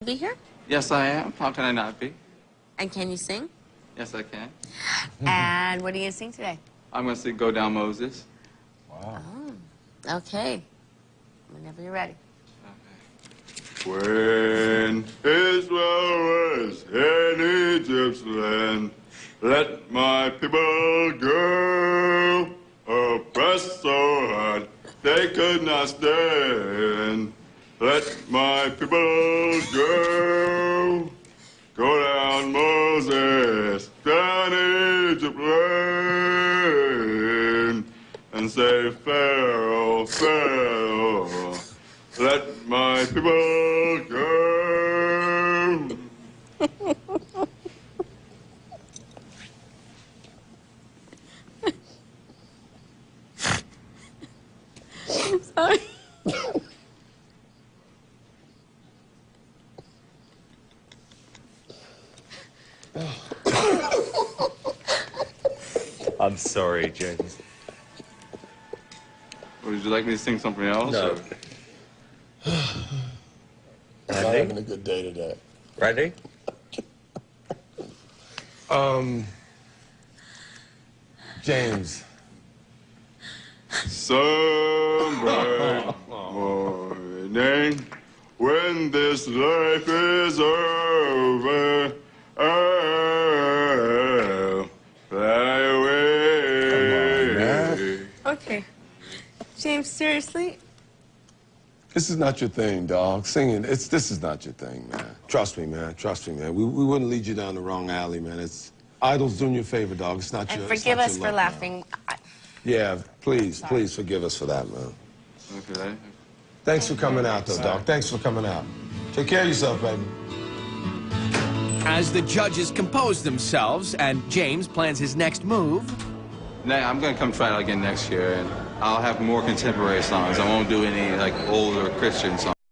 be here? Yes, I am. How can I not be? And can you sing? Yes, I can. And what are you going to sing today? I'm going to sing Go Down Moses. Wow. Oh, okay. Whenever you're ready. When Israel was in Egypt's land, let my people go. Oppressed so hard they could not stand. Let my people go. Go down, Moses, down Egypt land, and say, Pharaoh, Pharaoh, let my people go. Sorry. I'm sorry, James. Would you like me to sing something else? No. I'm not having a good day today. Ready? James. Someday morning, when this life is over, I'll fly away. Come on, man. Okay. James, seriously? This is not your thing, dog. Singing, this is not your thing, man. Trust me, man. Trust me, man. We wouldn't lead you down the wrong alley, man. It's Idol's doing you a favor, dog. It's not And your. forgive us for luck, laughing. Yeah, please forgive us for that, man. Okay. Thanks for coming out, though, dog. Thanks for coming out. Take care of yourself, baby. As the judges compose themselves and James plans his next move. Now, I'm going to come try it out again next year, and I'll have more contemporary songs. I won't do any, like, older Christian songs.